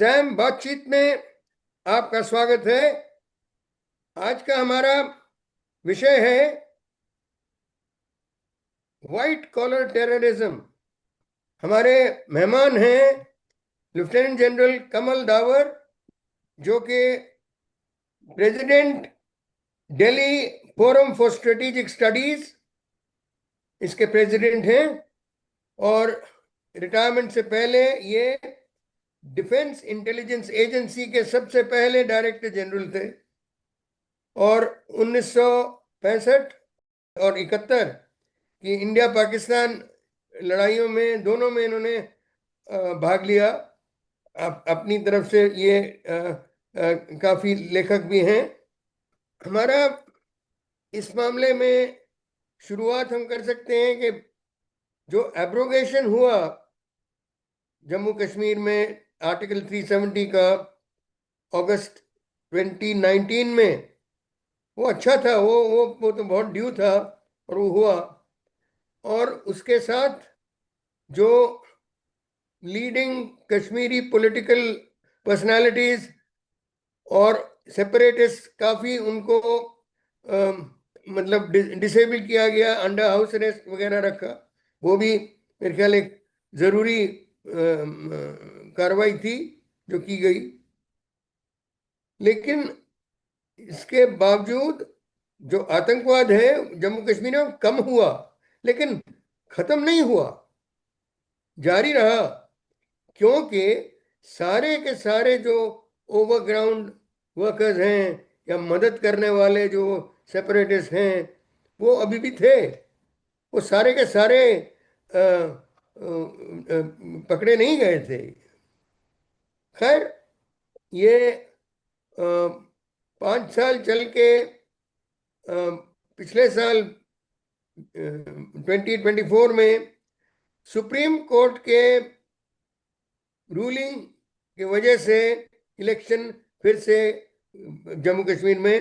Sam, बातचीत में आपका स्वागत है। आज का हमारा विषय है व्हाइट कॉलर टेररिज्म। हमारे मेहमान हैं लेफ्टिनेंट जनरल कमल दावर, जो कि president Delhi forum for strategic studies इसके प्रेसिडेंट हैं। और रिटायरमेंट से पहले ये डिफेंस इंटेलिजेंस एजेंसी के सबसे पहले डायरेक्टर जनरल थे। और 1965 और 71 की इंडिया पाकिस्तान लड़ाइयों में, दोनों में इन्होंने भाग लिया। अपनी तरफ से ये काफी लेखक भी हैं। हमारा इस मामले में शुरुआत हम कर सकते हैं कि जो एब्रोगेशन हुआ जम्मू कश्मीर में आर्टिकल 370 का अगस्त 2019 में, वो अच्छा था। वो तो बहुत ड्यू था और वो हुआ। और उसके साथ जो लीडिंग कश्मीरी पॉलिटिकल पर्सनालिटीज और सेपरेटिस्ट, काफ़ी उनको मतलब डिसेबल किया गया, अंडर हाउस अरेस्ट वगैरह रखा। वो भी मेरे ख्याल एक ज़रूरी कार्रवाई थी जो की गई। लेकिन इसके बावजूद जो आतंकवाद है जम्मू कश्मीर में कम हुआ, लेकिन खत्म नहीं हुआ, जारी रहा। क्योंकि सारे के सारे जो ओवरग्राउंड वर्कर्स हैं या मदद करने वाले जो सेपरेटिस्ट हैं, वो अभी भी थे। वो सारे के सारे पकड़े नहीं गए थे। खैर, ये 5 साल चल के पिछले साल 2024 में सुप्रीम कोर्ट के रूलिंग की वजह से इलेक्शन फिर से जम्मू कश्मीर में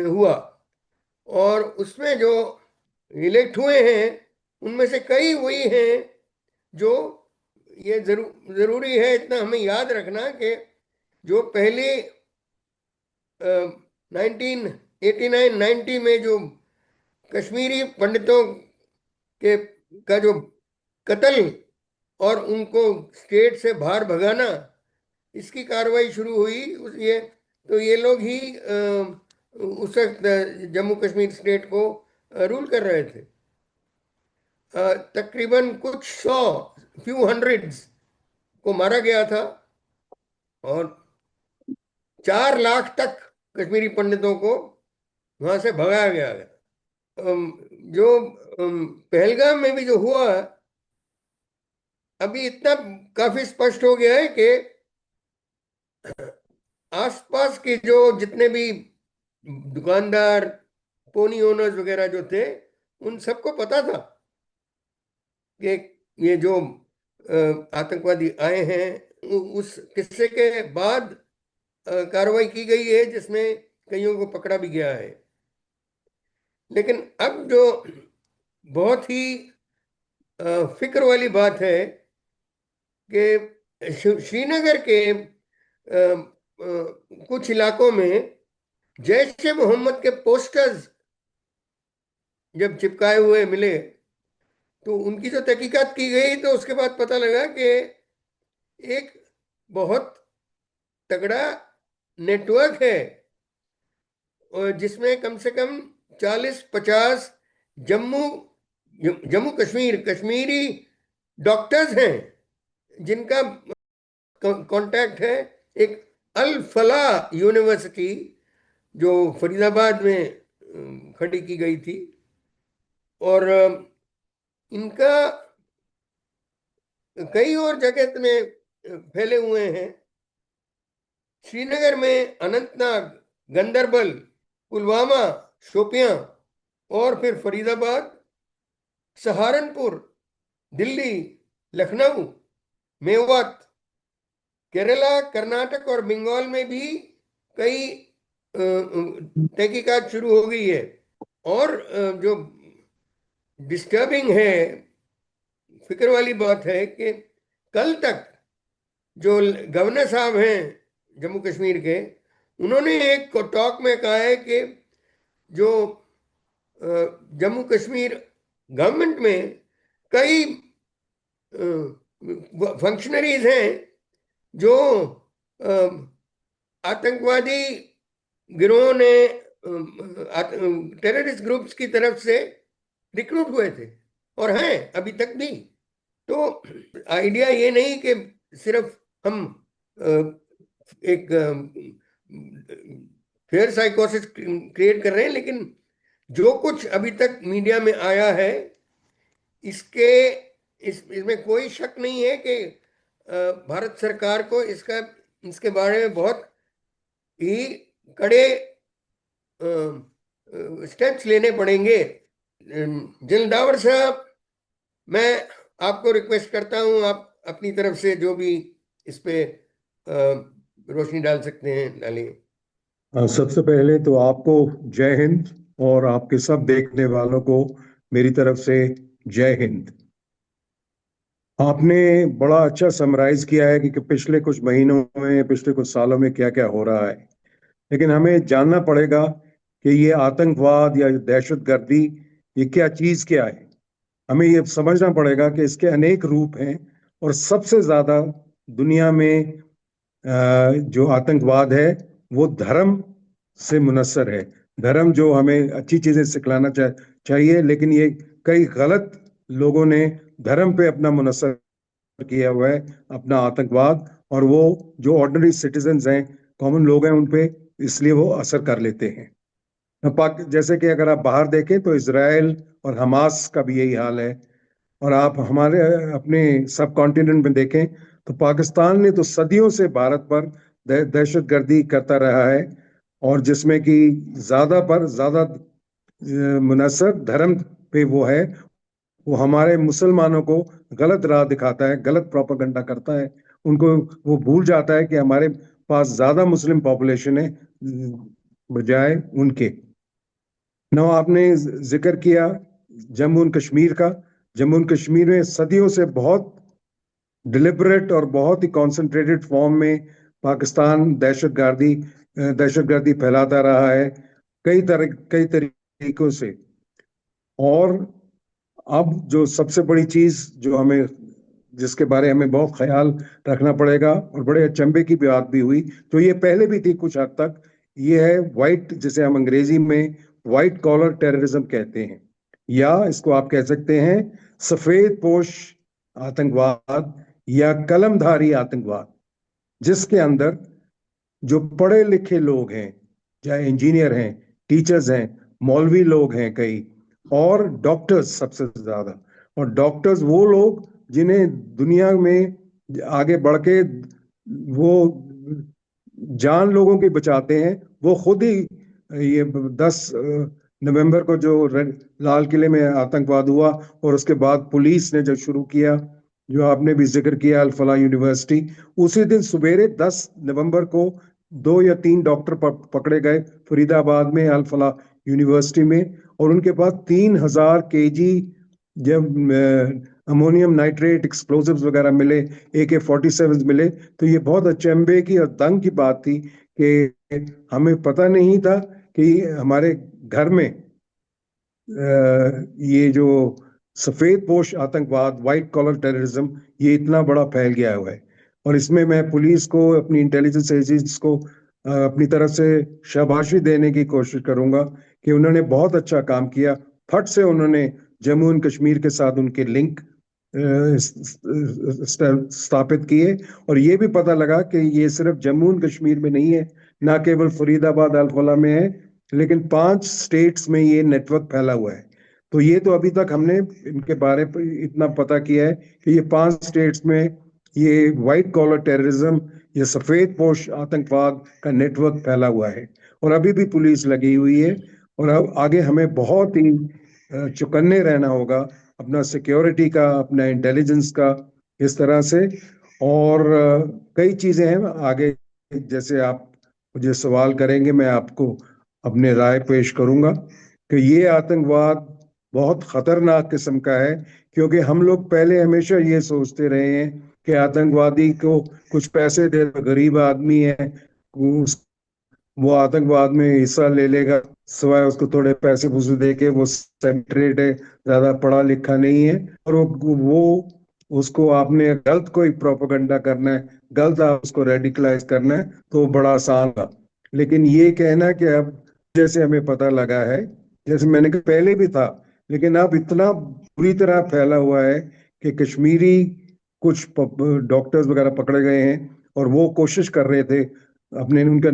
हुआ। और उसमें जो इलेक्ट हुए हैं उनमें से कई वही हैं जो, ये जरूरी है इतना हमें याद रखना कि जो पहले 1989-90 में जो कश्मीरी पंडितों के का जो कत्ल और उनको स्टेट से बाहर भगाना, इसकी कार्रवाई शुरू हुई। ये लोग ही उस वक्त जम्मू कश्मीर स्टेट को रूल कर रहे थे। तकरीबन कुछ सौ, फ्यू हंड्रेड्स को मारा गया था और 4 लाख तक कश्मीरी पंडितों को वहां से भगाया गया। जो पहलगाम में भी जो हुआ, अभी इतना काफी स्पष्ट हो गया है कि आसपास के जो जितने भी दुकानदार, पोनी ओनर्स वगैरह जो थे, उन सबको पता था कि ये जो आतंकवादी आए हैं। उस किस्से के बाद कार्रवाई की गई है जिसमें कईयों को पकड़ा भी गया है। लेकिन अब जो बहुत ही फिक्र वाली बात है कि श्रीनगर के कुछ इलाकों में जैश ए मोहम्मद के पोस्टर्स जब चिपकाए हुए मिले, तो उनकी जो तहकीकात की गई तो उसके बाद पता लगा कि एक बहुत तगड़ा नेटवर्क है, और जिसमें कम से कम 40-50 जम्मू जम्मू कश्मीर कश्मीरी डॉक्टर्स हैं जिनका कांटेक्ट है एक अल फलाह यूनिवर्सिटी जो फरीदाबाद में खड़ी की गई थी। और इनका कई और जगह में फैले हुए हैं। श्रीनगर में अनंतनाग, गंदरबल, पुलवामा, शोपियां, और फिर फरीदाबाद, सहारनपुर, दिल्ली, लखनऊ, मेवात, केरला, कर्नाटक और बंगाल में भी कई तहकीकात शुरू हो गई है। और जो डिस्टर्बिंग है, फिक्र वाली बात है कि कल तक जो गवर्नर साहब हैं जम्मू कश्मीर के, उन्होंने एक टॉक में कहा है कि जो जम्मू कश्मीर गवर्नमेंट में कई फंक्शनरीज हैं जो अ, आतंकवादी गिरोह ने, टेररिस्ट ग्रुप्स की तरफ से रिक्रूट हुए थे और हैं अभी तक भी। तो आइडिया ये नहीं कि सिर्फ हम एक फेयर साइकोसिस क्रिएट कर रहे हैं, लेकिन जो कुछ अभी तक मीडिया में आया है, इसके इसमें कोई शक नहीं है कि भारत सरकार को इसके बारे में बहुत ही कड़े स्टेप्स लेने पड़ेंगे। जिलदावर साहब, मैं आपको रिक्वेस्ट करता हूं, आप अपनी तरफ से जो भी इस पे रोशनी डाल सकते हैं डालिए। सबसे पहले तो आपको जय हिंद और आपके सब देखने वालों को मेरी तरफ से जय हिंद। आपने बड़ा अच्छा समराइज किया है कि पिछले कुछ महीनों में, पिछले कुछ सालों में क्या क्या हो रहा है। लेकिन हमें जानना पड़ेगा कि ये आतंकवाद या दहशतगर्दी ये क्या है। हमें ये समझना पड़ेगा कि इसके अनेक रूप हैं और सबसे ज्यादा दुनिया में जो आतंकवाद है वो धर्म से मुनस्सर है। धर्म जो हमें अच्छी चीजें सिखलाना चाहिए, लेकिन ये कई गलत लोगों ने धर्म पे अपना मुनस्सर किया हुआ है, अपना आतंकवाद। और वो जो ऑर्डिनरी सिटीजन्स हैं, कॉमन लोग हैं, उन पे इसलिए वो असर कर लेते हैं। पाक जैसे कि अगर आप बाहर देखें तो इसराइल और हमास का भी यही हाल है। और आप हमारे अपने सब कॉन्टिनेंट में देखें तो पाकिस्तान ने तो सदियों से भारत पर दहशतगर्दी करता रहा है, और जिसमें कि ज्यादा पर ज्यादा मुनसर धर्म पे वो है। वो हमारे मुसलमानों को गलत राह दिखाता है, गलत प्रोपेगेंडा करता है। उनको वो भूल जाता है कि हमारे पास ज्यादा मुस्लिम पॉपुलेशन है बजाय उनके। नौ आपने जिक्र किया जम्मू एंड कश्मीर का। जम्मू एंड कश्मीर में सदियों से बहुत डिलिबरेट और बहुत ही कॉन्सेंट्रेटेड फॉर्म में पाकिस्तान दहशतगर्दी फैलाता रहा है कई तरीकों से। और अब जो सबसे बड़ी चीज जो हमें जिसके बारे हमें बहुत ख्याल रखना पड़ेगा, और बड़े अचंभे की बात भी हुई, तो ये पहले भी थी कुछ हद तक, ये है वाइट, जिसे हम अंग्रेजी में वाइट कॉलर टेररिज्म कहते हैं, या इसको आप कह सकते हैं सफेद पोश आतंकवाद या कलमधारी आतंकवाद, जिसके अंदर जो पढ़े लिखे लोग हैं, चाहे इंजीनियर हैं, टीचर्स हैं, मौलवी लोग हैं कई, और डॉक्टर्स सबसे ज्यादा। और डॉक्टर्स वो लोग जिन्हें दुनिया में आगे बढ़ के वो जान लोगों की बचाते हैं। वो खुद ही ये 10 नवंबर को जो लाल किले में आतंकवाद हुआ, और उसके बाद पुलिस ने जो शुरू किया, जो आपने भी जिक्र किया, अल फलाह यूनिवर्सिटी, उसी दिन सवेरे 10 नवंबर को 2 या 3 डॉक्टर पकड़े गए फरीदाबाद में अल फलाह यूनिवर्सिटी में। और उनके पास 3,000 kg जब अमोनियम नाइट्रेट एक्सप्लोजिव्स वगैरह मिले, AK-47 मिले। तो ये बहुत अचंभे की और दंग की बात थी कि हमें पता नहीं था कि हमारे घर में ये जो सफेद पोश आतंकवाद, व्हाइट कॉलर टेररिज्म, ये इतना बड़ा फैल गया हुआ है। और इसमें मैं पुलिस को, अपनी इंटेलिजेंस एजेंसीज को अपनी तरफ से शाबाशी देने की कोशिश करूंगा कि उन्होंने बहुत अच्छा काम किया। फट से उन्होंने जम्मू एंड कश्मीर के साथ उनके लिंक स्थापित किए, और ये भी पता लगा कि ये सिर्फ जम्मू एंड कश्मीर में नहीं है, ना केवल फरीदाबाद अल्फोला में है, लेकिन 5 स्टेट्स में ये नेटवर्क फैला हुआ है। तो ये तो अभी तक हमने इनके बारे में इतना पता किया है कि ये 5 स्टेट्स में ये व्हाइट कॉलर टेररिज्म, ये सफेद पोश आतंकवाद का नेटवर्क फैला हुआ है, और अभी भी पुलिस लगी हुई है। और अब आगे हमें बहुत ही चौकन्ने रहना होगा, अपना सिक्योरिटी का, अपना इंटेलिजेंस का, इस तरह से। और कई चीजें हैं आगे, जैसे आप मुझे सवाल करेंगे मैं आपको अपने राय पेश करूंगा कि ये आतंकवाद बहुत खतरनाक किस्म का है। क्योंकि हम लोग पहले हमेशा ये सोचते रहे हैं कि आतंकवादी को कुछ पैसे दे दो, गरीब आदमी है, वो आतंकवाद में हिस्सा ले लेगा, सिवाय उसको थोड़े पैसे फूसे दे के, वो सेंट्रेट है, ज्यादा पढ़ा लिखा नहीं है, और वो उसको आपने गलत कोई प्रोपेगेंडा करना है, गलत आप उसको रेडिकलाइज करना है, तो बड़ा आसान था। लेकिन ये कहना कि अब जैसे हमें पता लगा है, जैसे मैंने कहा पहले भी था, लेकिन अब इतना बुरी तरह फैला हुआ है कि कश्मीरी कुछ डॉक्टर्स वगैरह पकड़े गए हैं, और वो कोशिश कर रहे थे अपने, उनका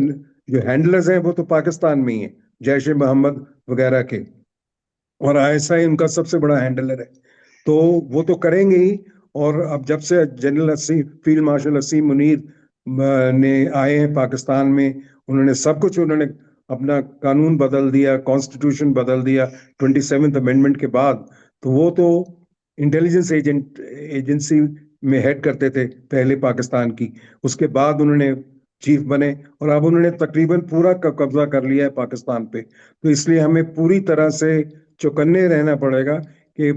जो हैंडलर्स हैं वो तो पाकिस्तान में ही है, जैश ए मोहम्मद वगैरह के, और आईएसआई उनका सबसे बड़ा हैंडलर है, तो वो तो करेंगे ही। और अब जब से जनरल असीम, फील्ड मार्शल असीम मुनीर ने आए हैं पाकिस्तान में, उन्होंने सब कुछ, उन्होंने अपना कानून बदल दिया, कॉन्स्टिट्यूशन बदल दिया 27th अमेंडमेंट के बाद। तो वो तो इंटेलिजेंस एजेंसी में हेड करते थे पहले पाकिस्तान की, उसके बाद उन्होंने चीफ बने, और अब उन्होंने तकरीबन पूरा कब्जा कर लिया है पाकिस्तान पे। तो इसलिए हमें पूरी तरह से चौकन्ने रहना पड़ेगा कि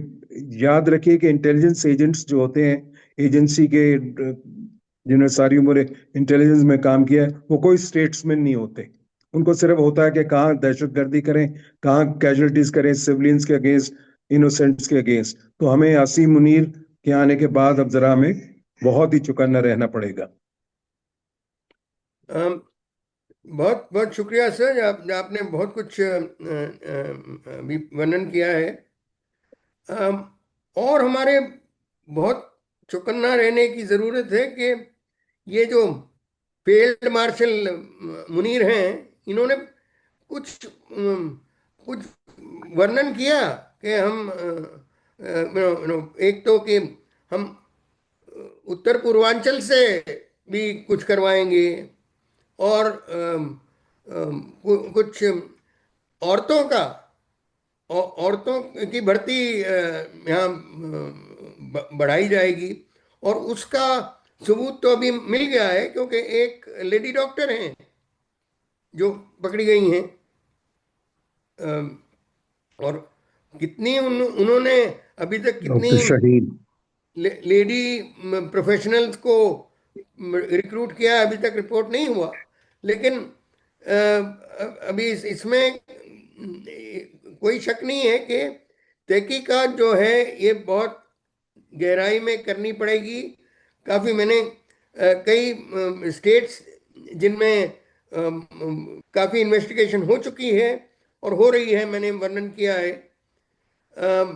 याद रखिए कि इंटेलिजेंस एजेंट्स जो होते हैं, एजेंसी के जिन्होंने सारी उम्र इंटेलिजेंस में काम किया है, वो कोई स्टेट्समैन नहीं होते। उनको सिर्फ होता है कि कहाँ दहशतगर्दी करें, कहाँ कैजुअलिटीज करें सिविलियंस के अगेंस्ट, इनोसेंट्स के अगेंस्ट। तो हमें आसिम मुनीर के आने के बाद अब जरा हमें बहुत ही चौकन्ना रहना पड़ेगा। अम, बहुत बहुत शुक्रिया सर, आपने बहुत कुछ अभी वर्णन किया है। अम, और हमारे बहुत चौकन्ना रहने की ज़रूरत है कि ये जो फील्ड मार्शल मुनीर हैं, इन्होंने कुछ कुछ वर्णन किया कि हम एक तो कि हम उत्तर पूर्वांचल से भी कुछ करवाएंगे, और कुछ औरतों का, औरतों की भर्ती यहाँ बढ़ाई जाएगी। और उसका सबूत तो अभी मिल गया है, क्योंकि एक लेडी डॉक्टर हैं जो पकड़ी गई हैं। और कितनी उन्होंने अभी तक कितनी डॉक्टर शहीद। लेडी प्रोफेशनल्स को रिक्रूट किया है, अभी तक रिपोर्ट नहीं हुआ। लेकिन अभी इसमें कोई शक नहीं है कि तहकीकात जो है ये बहुत गहराई में करनी पड़ेगी। काफ़ी मैंने कई स्टेट्स जिनमें काफ़ी इन्वेस्टिगेशन हो चुकी है और हो रही है, मैंने वर्णन किया है। अम,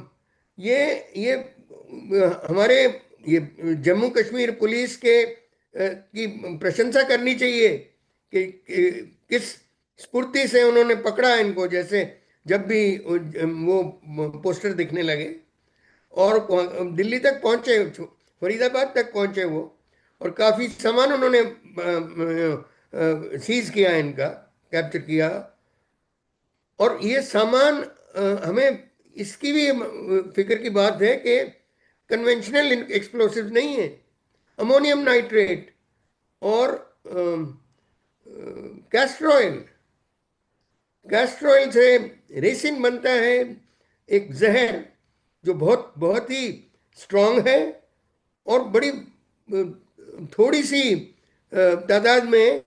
ये हमारे ये जम्मू कश्मीर पुलिस की प्रशंसा करनी चाहिए किस स्फूर्ति से उन्होंने पकड़ा इनको। जैसे जब भी वो पोस्टर दिखने लगे और दिल्ली तक पहुंचे, फरीदाबाद तक पहुंचे वो, और काफ़ी सामान उन्होंने सीज किया, इनका कैप्चर किया। और ये सामान हमें इसकी भी फिक्र की बात है कि कन्वेंशनल एक्सप्लोसिव नहीं है, अमोनियम नाइट्रेट और कैस्ट्रॉयल। कैस्ट्रॉयल से रेसिन बनता है, एक जहर जो बहुत बहुत ही स्ट्रांग है, और बड़ी थोड़ी सी तादाद में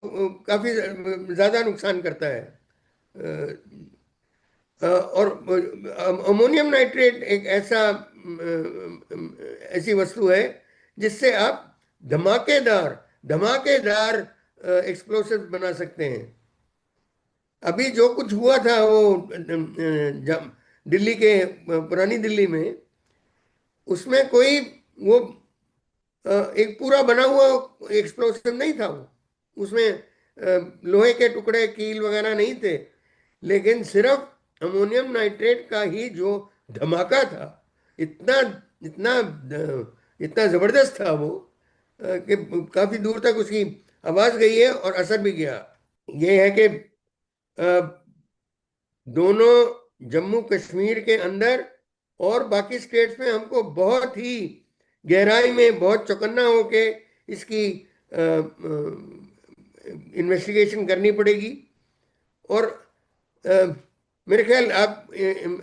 काफ़ी ज़्यादा नुकसान करता है। और अमोनियम नाइट्रेट एक ऐसी वस्तु है जिससे आप धमाकेदार धमाकेदार एक्सप्लोसिव बना सकते हैं। अभी जो कुछ हुआ था वो दिल्ली के पुरानी दिल्ली में, उसमें कोई वो एक पूरा बना हुआ एक्सप्लोसिव नहीं था वो। उसमें लोहे के टुकड़े, कील वगैरह नहीं थे, लेकिन सिर्फ अमोनियम नाइट्रेट का ही जो धमाका था, इतना इतना इतना जबरदस्त था वो कि काफी दूर तक उसकी आवाज गई है और असर भी गया। ये है कि दोनों जम्मू कश्मीर के अंदर और बाकी स्टेट्स में हमको बहुत ही गहराई में, बहुत चौकन्ना होके इसकी इन्वेस्टिगेशन करनी पड़ेगी। और अ, मेरे ख्याल आप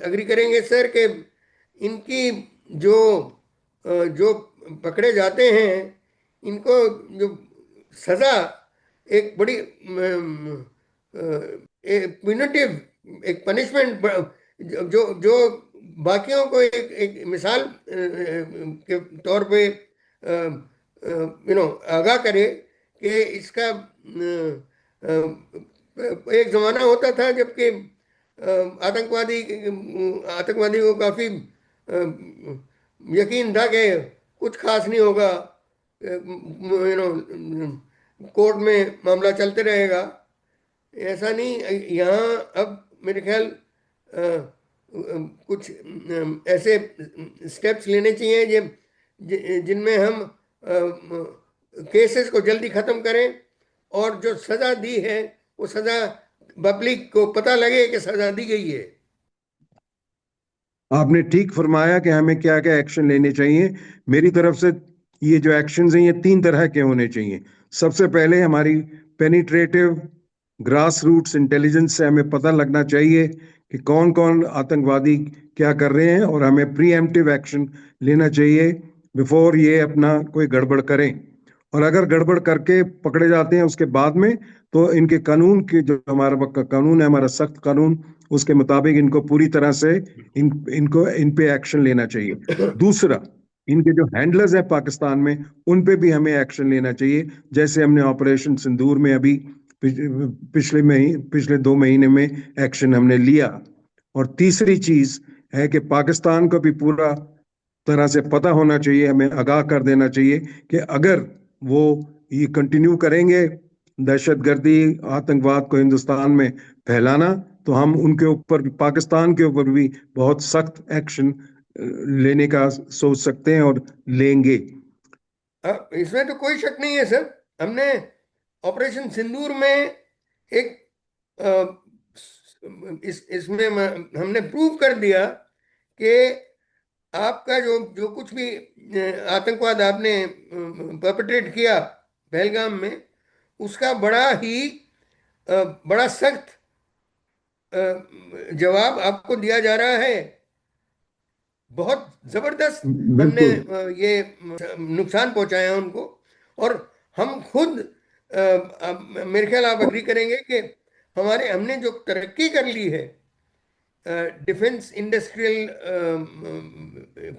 अग्री करेंगे सर कि इनकी जो जो पकड़े जाते हैं, इनको जो सजा, एक बड़ी प्यूनिटिव एक पनिशमेंट, जो जो बाकियों को एक एक मिसाल के तौर पे आगाह करे कि इसका एक जमाना होता था जबकि आतंकवादी को काफी यकीन था कि कुछ खास नहीं होगा, कोर्ट में मामला चलते रहेगा। ऐसा नहीं, यहाँ अब मेरे ख्याल कुछ ऐसे स्टेप्स लेने चाहिए जिनमें हम केसेस को जल्दी खत्म करें, और जो सजा दी है वो सजा पब्लिक को पता लगे कि सजा दी गई है। आपने ठीक फरमाया कि हमें क्या क्या एक्शन लेने चाहिए। मेरी तरफ से ये जो एक्शंस हैं ये 3 तरह के होने चाहिए। सबसे पहले हमारी पेनिट्रेटिव ग्रास रूट्स इंटेलिजेंस से हमें पता लगना चाहिए कि कौन कौन आतंकवादी क्या कर रहे हैं, और हमें प्रीएम्प्टिव एक्शन लेना चाहिए बिफोर ये अपना कोई गड़बड़ करें। और अगर गड़बड़ करके पकड़े जाते हैं उसके बाद में, तो इनके कानून के जो हमारा कानून है, हमारा सख्त कानून, उसके मुताबिक इनको पूरी तरह से इन पे एक्शन लेना चाहिए। दूसरा, इनके जो हैंडलर्स हैं पाकिस्तान में, उन पे भी हमें एक्शन लेना चाहिए, जैसे हमने ऑपरेशन सिंदूर में अभी पिछले 2 महीने में एक्शन हमने लिया। और तीसरी चीज है कि पाकिस्तान को भी पूरा तरह से पता होना चाहिए, हमें आगाह कर देना चाहिए कि अगर वो ये कंटिन्यू करेंगे दहशतगर्दी आतंकवाद को हिंदुस्तान में फैलाना, तो हम उनके ऊपर भी, पाकिस्तान के ऊपर भी बहुत सख्त एक्शन लेने का सोच सकते हैं और लेंगे। इसमें तो कोई शक नहीं है सर। हमने ऑपरेशन सिंदूर में एक इसमें हमने प्रूव कर दिया कि आपका जो जो कुछ भी आतंकवाद आपने परपेट्रेट किया पहलगाम में, उसका बड़ा सख्त जवाब आपको दिया जा रहा है। बहुत जबरदस्त हमने बिल्कुल। ये नुकसान पहुंचाया उनको। और हम खुद मेरे ख्याल आप अग्री करेंगे कि हमने जो तरक्की कर ली है, डिफेंस इंडस्ट्रियल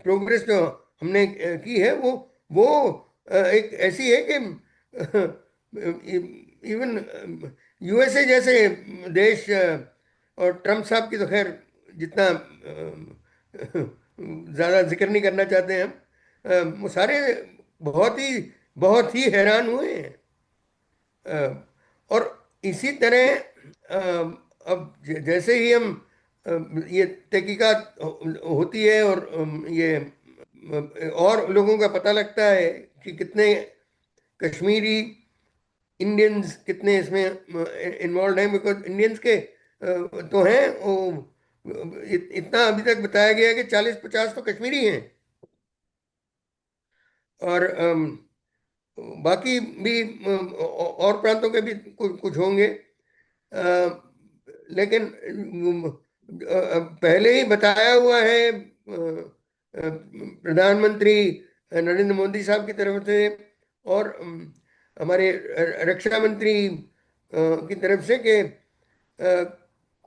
प्रोग्रेस जो हमने की है, वो एक ऐसी है कि इवन यूएसए जैसे देश, और ट्रम्प साहब की तो खैर जितना ज़्यादा जिक्र नहीं करना चाहते हैं हम, वो सारे बहुत ही हैरान हुए हैं। और इसी तरह अब जैसे ही हम ये तहकीकात होती है, और ये और लोगों का पता लगता है कि कितने कश्मीरी इंडियंस कितने इसमें इन्वॉल्व हैं, बिकॉज इंडियंस के तो हैं वो, इतना अभी तक बताया गया है कि 40-50 तो कश्मीरी हैं, और बाकी भी और प्रांतों के भी कुछ होंगे। लेकिन पहले ही बताया हुआ है प्रधानमंत्री नरेंद्र मोदी साहब की तरफ से, और हमारे रक्षा मंत्री की तरफ से कि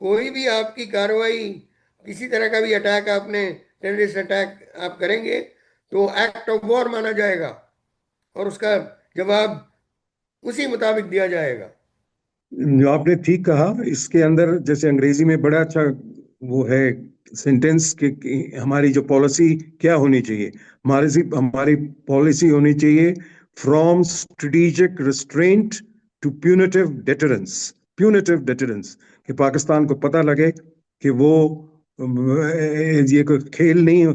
कोई भी आपकी कार्रवाई, किसी तरह का भी अटैक, आपने टेररिस्ट अटैक आप करेंगे तो एक्ट ऑफ वॉर माना जाएगा, और उसका जवाब उसी मुताबिक दिया जाएगा। जो आपने ठीक कहा, इसके अंदर जैसे अंग्रेजी में बड़ा अच्छा वो है सेंटेंस कि हमारी जो पॉलिसी क्या होनी चाहिए। हमारी पॉलिसी होनी चाहिए from strategic restraint to punitive deterrence, कि पाकिस्तान को पता लगे कि वो ये कोई खेल नहीं,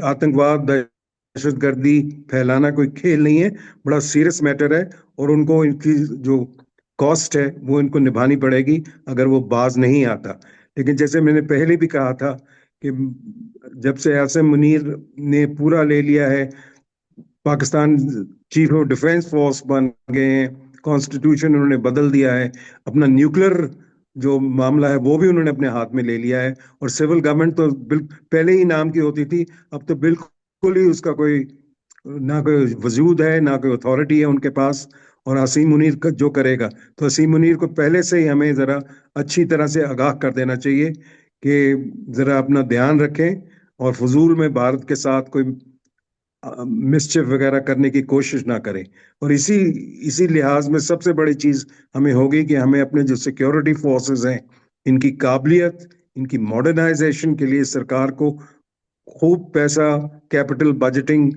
आतंकवाद दहशतगर्दी फैलाना कोई खेल नहीं है, बड़ा सीरियस मैटर है, और उनको इनकी जो कॉस्ट है वो इनको निभानी पड़ेगी अगर वो बाज नहीं आता। लेकिन जैसे मैंने पहले भी कहा था कि जब से आसिम मुनीर ने पूरा ले लिया है, Pakistan chief of defence force बन गए हैं, कॉन्स्टिट्यूशन उन्होंने बदल दिया है, अपना न्यूक्लियर जो मामला है वो भी उन्होंने अपने हाथ में ले लिया है, और सिविल गवर्नमेंट तो पहले ही नाम की होती थी, अब तो बिल्कुल ही उसका कोई ना कोई वजूद है, ना कोई अथॉरिटी है उनके पास। और असीम मुनीर जो करेगा, तो असीम मुनीर को पहले से ही हमें ज़रा अच्छी तरह से आगाह कर देना चाहिए कि ज़रा अपना ध्यान रखें और फजूल में भारत के साथ कोई मिसचिफ वगैरह करने की कोशिश ना करें। और इसी इसी लिहाज में सबसे बड़ी चीज हमें होगी कि हमें अपने जो सिक्योरिटी फोर्सेस हैं, इनकी काबिलियत, इनकी मॉडर्नाइजेशन के लिए सरकार को खूब पैसा, कैपिटल बजटिंग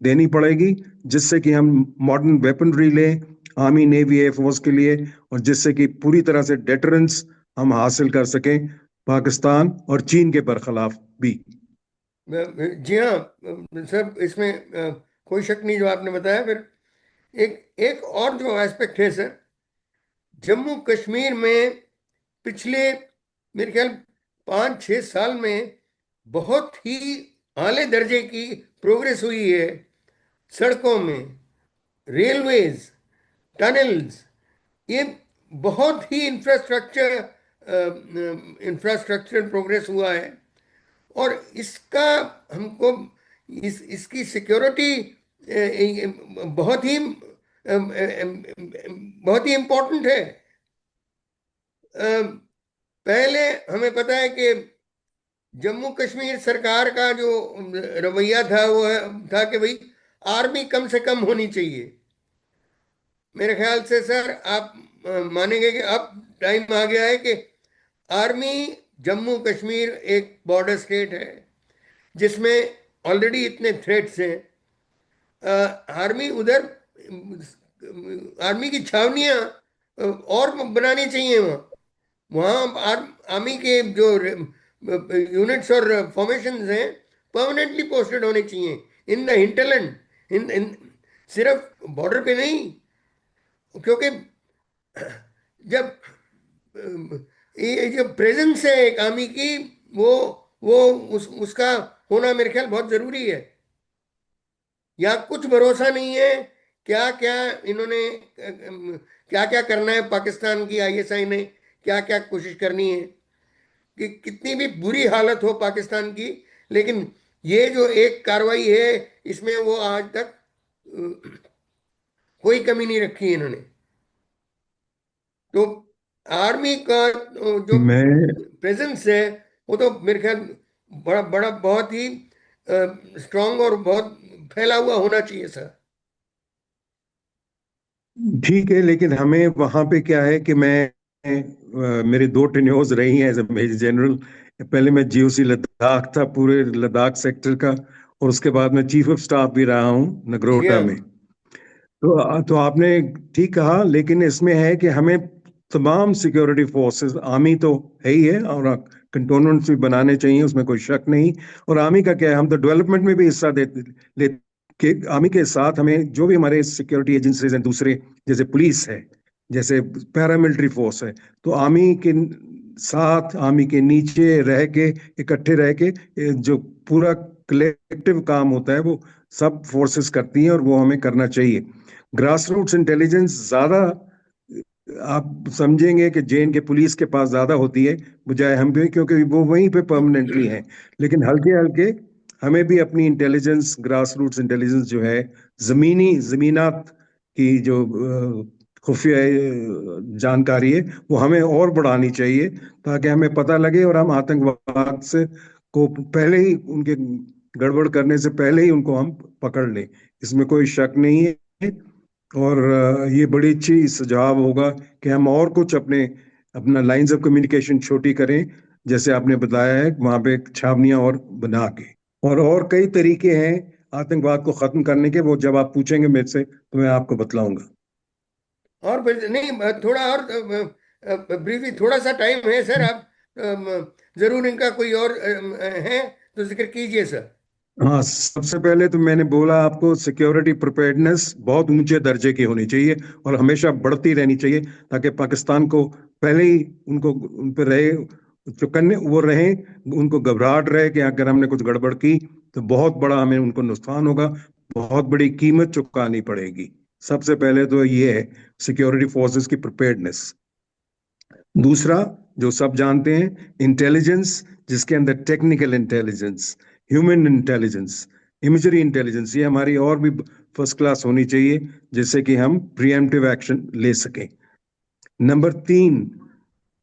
देनी पड़ेगी, जिससे कि हम मॉडर्न वेपनरी लें आर्मी, नेवी, एयरफोर्स के लिए, और जिससे कि पूरी तरह से डेटरेंस हम हासिल कर सकें पाकिस्तान और चीन के बरखिलाफ भी। जी हाँ सर, इसमें कोई शक नहीं जो आपने बताया। फिर एक एक और जो एस्पेक्ट है सर, जम्मू कश्मीर में पिछले मेरे ख्याल 5-6 साल में बहुत ही आले दर्जे की प्रोग्रेस हुई है। सड़कों में, रेलवेज, टनल्स, ये बहुत ही इंफ्रास्ट्रक्चर प्रोग्रेस हुआ है। और इसका हमको इसकी सिक्योरिटी बहुत ही बहुत ही इम्पोर्टेंट है। पहले हमें पता है कि जम्मू कश्मीर सरकार का जो रवैया था वो था कि भाई आर्मी कम से कम होनी चाहिए। मेरे ख्याल से सर आप मानेंगे कि अब टाइम आ गया है कि आर्मी, जम्मू कश्मीर एक बॉर्डर स्टेट है जिसमें ऑलरेडी इतने थ्रेट्स हैं। आर्मी उधर, आर्मी की छावनियां और बनानी चाहिए वहाँ। वहाँ आर्मी के जो यूनिट्स और फॉर्मेशंस हैं परमानेंटली पोस्टेड होने चाहिए इन द हिंटरलैंड, इन सिर्फ बॉर्डर पे नहीं। क्योंकि जब ये जो प्रेजेंस है एक आर्मी की, वो वो उसका होना मेरे ख्याल बहुत जरूरी है। या कुछ भरोसा नहीं है क्या क्या इन्होंने क्या क्या करना है, पाकिस्तान की आईएसआई ने क्या क्या कोशिश करनी है कि कितनी भी बुरी हालत हो पाकिस्तान की, लेकिन ये जो एक कार्रवाई है इसमें वो आज तक कोई कमी नहीं रखी इन्होंने। तो आर्मी का जो मैं प्रेजेंस है वो तो मेरे ख्याल बड़ा बड़ा बहुत ही स्ट्रांग और बहुत फैला हुआ होना चाहिए सर। ठीक है, लेकिन हमें वहां पे क्या है कि मेरे दो टेन्योर्स रही हैं एज ए मेजर जनरल। पहले मैं जीओसी लद्दाख था, पूरे लद्दाख सेक्टर का, और उसके बाद मैं चीफ ऑफ स्टाफ भी रहा हूँ जी नगरोटा हाँ। में। तो आपने ठीक कहा, लेकिन इसमें है कि हमें तमाम सिक्योरिटी फोर्सेस, आर्मी तो है ही है, और कंटोनमेंट्स भी बनाने चाहिए, उसमें कोई शक नहीं। और आर्मी का क्या है, हम तो डेवलपमेंट में भी हिस्सा ले के आर्मी के साथ हमें जो भी हमारे सिक्योरिटी एजेंसीज हैं दूसरे, जैसे पुलिस है, जैसे पैरामिलिट्री फोर्स है, तो आर्मी के साथ, आर्मी के नीचे रह के, इकट्ठे रह के जो पूरा कलेक्टिव काम होता है वो सब फोर्सेस करती हैं, और वो हमें करना चाहिए। ग्रास रूट्स इंटेलिजेंस ज्यादा आप समझेंगे कि जेएन के पुलिस के पास ज्यादा होती है बजाय हम पे, क्योंकि वो वहीं पे परमानेंटली हैं। लेकिन हल्के हल्के हमें भी अपनी इंटेलिजेंस, ग्रास रूट्स इंटेलिजेंस जो है, जमीनी जमीनात की जो खुफिया जानकारी है, वो हमें और बढ़ानी चाहिए, ताकि हमें पता लगे और हम आतंकवाद से को पहले ही, उनके गड़बड़ करने से पहले ही उनको हम पकड़ लें। इसमें कोई शक नहीं है। और ये बड़ी अच्छी सुझाव होगा कि हम और कुछ अपना लाइंस ऑफ कम्युनिकेशन छोटी करें, जैसे आपने बताया है, वहां पे छावनियां और बना के। और कई तरीके हैं आतंकवाद को खत्म करने के, वो जब आप पूछेंगे मेरे से तो मैं आपको बतलाऊंगा। और नहीं, थोड़ा और ब्रीफली थोड़ा सा टाइम है सर, आप जरूर इनका कोई और है तो जिक्र कीजिए सर। हाँ, सबसे पहले तो मैंने बोला आपको, सिक्योरिटी प्रिपेयर्डनेस बहुत ऊंचे दर्जे की होनी चाहिए और हमेशा बढ़ती रहनी चाहिए, ताकि पाकिस्तान को पहले ही उनको उन पर रहे, चुकन्ने वो रहे, उनको घबराहट रहे कि अगर हमने कुछ गड़बड़ की तो बहुत बड़ा हमें उनको नुकसान होगा, बहुत बड़ी कीमत चुकानी पड़ेगी। सबसे पहले तो ये है सिक्योरिटी फोर्सेस की प्रिपेयर्डनेस। दूसरा, जो सब जानते हैं, इंटेलिजेंस, जिसके अंदर technical intelligence, human intelligence, imagery intelligence ये हमारी और भी फर्स्ट क्लास होनी चाहिए, जिससे कि हम प्रिएम्प्टिव एक्शन ले सकें। नंबर 3,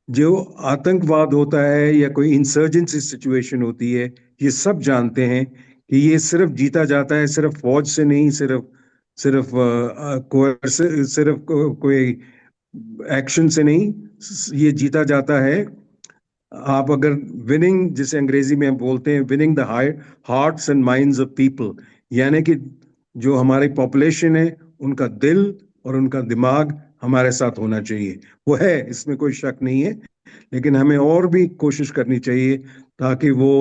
जो आतंकवाद होता है या कोई इंसर्जेंसी सिचुएशन होती है, ये सब जानते हैं कि ये सिर्फ जीता जाता है सिर्फ फौज से नहीं, सिर्फ सिर्फ सिर्फ कोई एक्शन से नहीं, ये जीता जाता है। आप अगर विनिंग, जिसे अंग्रेजी में हम बोलते हैं winning the hearts and minds of people, यानी कि जो हमारी पॉपुलेशन है उनका दिल और उनका दिमाग हमारे साथ होना चाहिए। वो है, इसमें कोई शक नहीं है, लेकिन हमें और भी कोशिश करनी चाहिए ताकि वो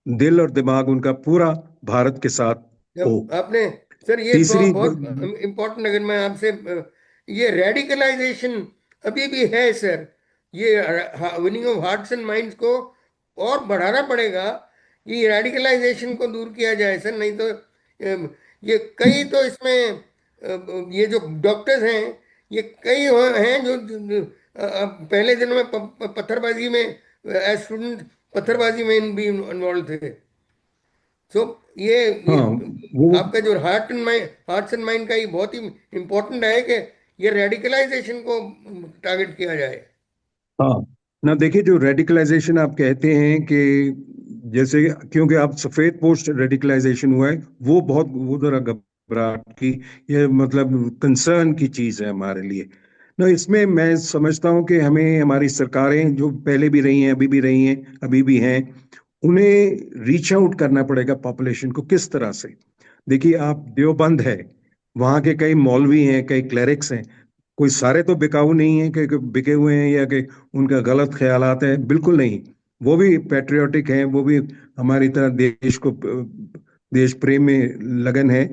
दिल और दिमाग उनका पूरा भारत के साथ हो। जब आपने, सर ये तीसरी बहुत इम्पोर्टेंट, अगर मैं आपसे ये रेडिकलाइजेशन अभी भी है सर, ये winning of hearts and minds को और बढ़ाना पड़ेगा। ये रेडिकलाइजेशन को दूर किया जाए सर, नहीं तो ये कई तो इसमें ये जो डॉक्टर्स हैं, ये कई हैं जो पहले दिनों में पत्थरबाजी में एज स्टूडेंट पत्थरबाजी में भी इन्वॉल्व थे। सो ये हाँ, वो आपका जो हार्ट्स एंड माइंड का ये बहुत ही इम्पोर्टेंट है कि ये रेडिकलाइजेशन को टारगेट किया जाए। हाँ ना, देखिए जो रेडिकलाइजेशन आप कहते हैं कि जैसे, क्योंकि आप सफेद पोस्ट रेडिकलाइजेशन हुआ है, वो जरा घबराहट की, ये मतलब कंसर्न की चीज है हमारे लिए ना। इसमें मैं समझता हूँ कि हमें हमारी सरकारें जो पहले भी रही हैं, अभी भी रही हैं, अभी भी हैं, उन्हें रीच आउट करना पड़ेगा पॉपुलेशन को। किस तरह से? देखिए, आप देवबंद है, वहाँ के कई मौलवी हैं, कई क्लरिक्स हैं, कोई सारे तो बिकाऊ नहीं है कि बिके हुए हैं या कि उनका गलत ख्यालात है, बिल्कुल नहीं। वो भी पैट्रियोटिक हैं, वो भी हमारी तरह देश को, देश प्रेम में लगन है,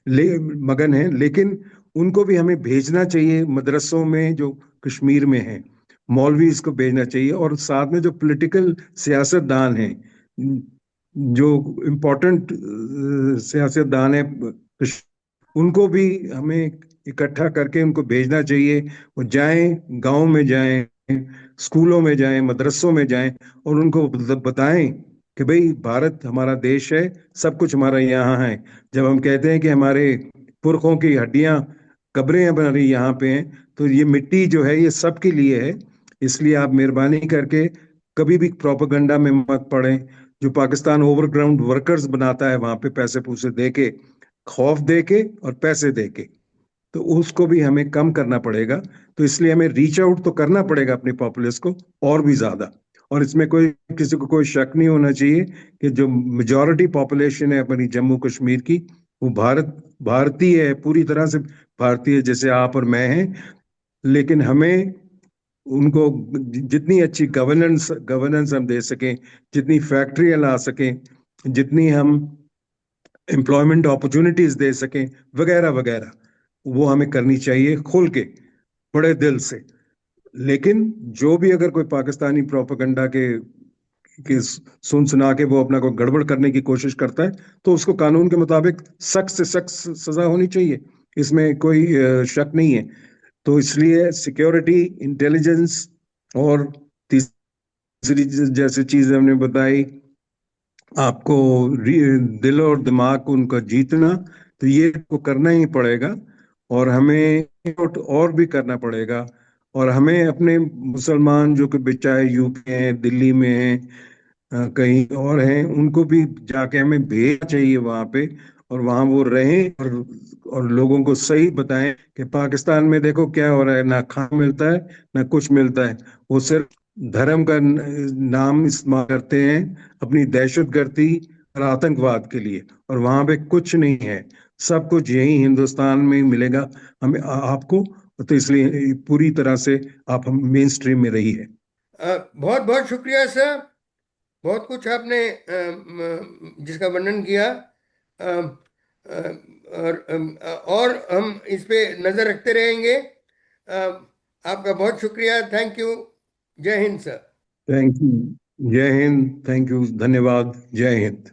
मगन है, लेकिन उनको भी हमें भेजना चाहिए मदरसों में जो कश्मीर में है, मौलवी इसको भेजना चाहिए। और साथ में जो पॉलिटिकल सियासतदान हैं, जो इम्पोर्टेंट सियासतदान है, उनको भी हमें इकट्ठा करके उनको भेजना चाहिए। वो जाएं, गांव में जाएं, स्कूलों में जाएं, मदरसों में जाएं, और उनको बताएं कि भाई भारत हमारा देश है, सब कुछ हमारा यहाँ है। जब हम कहते हैं कि हमारे पुरखों की हड्डियां, कब्रें हमारी यहाँ पे हैं, तो ये मिट्टी जो है ये सबके लिए है। इसलिए आप मेहरबानी करके कभी भी प्रोपेगेंडा में मत पड़ें। जो पाकिस्तान ओवरग्राउंड वर्कर्स बनाता है वहां पे पैसे पूसे दे के, खौफ दे के और पैसे दे के, तो उसको भी हमें कम करना पड़ेगा। तो इसलिए हमें रीच आउट तो करना पड़ेगा अपनी पॉपुलेस को और भी ज्यादा। और इसमें कोई, किसी को कोई शक नहीं होना चाहिए कि जो मेजॉरिटी पॉपुलेशन है अपनी जम्मू कश्मीर की, वो भारतीय है, पूरी तरह से भारतीय, जैसे आप और मैं हैं। लेकिन हमें उनको जितनी अच्छी गवर्नेंस गवर्नेंस हम दे सकें, जितनी फैक्ट्रियां ला सकें, जितनी हम एम्प्लॉयमेंट अपॉर्चुनिटीज दे सकें, वगैरह वगैरह, वो हमें करनी चाहिए खुल के, बड़े दिल से। लेकिन जो भी अगर कोई पाकिस्तानी प्रोपेगेंडा के सुन सुना के वो अपना को गड़बड़ करने की कोशिश करता है, तो उसको कानून के मुताबिक सख्त से सख्त सजा होनी चाहिए, इसमें कोई शक नहीं है। तो इसलिए सिक्योरिटी, इंटेलिजेंस और तीसरी जैसे चीज हमने बताई आपको, दिल और दिमाग को उनका जीतना, तो ये को करना ही पड़ेगा। और हमें और भी करना पड़ेगा। और हमें अपने मुसलमान जो कि चाहे यूपी हैं, दिल्ली में हैं, कहीं और हैं, उनको भी जाके हमें भेजना चाहिए वहां पे, और वहां वो रहें, और लोगों को सही बताएं कि पाकिस्तान में देखो क्या हो रहा है, ना खाना मिलता है, ना कुछ मिलता है। वो सिर्फ धर्म का नाम इस्तेमाल करते हैं अपनी दहशतगर्दी और आतंकवाद के लिए, और वहां पे कुछ नहीं है। सब कुछ यही हिंदुस्तान में ही मिलेगा हमें, आपको। तो इसलिए पूरी तरह से आप हम मेन स्ट्रीम में रही है। बहुत बहुत शुक्रिया सर, बहुत कुछ आपने जिसका वर्णन किया। अ, और हम इस पे नज़र रखते रहेंगे। आपका बहुत शुक्रिया, थैंक यू। जय हिंद सर। Thank you. जय हिंद। Thank you. धन्यवाद। जय हिंद।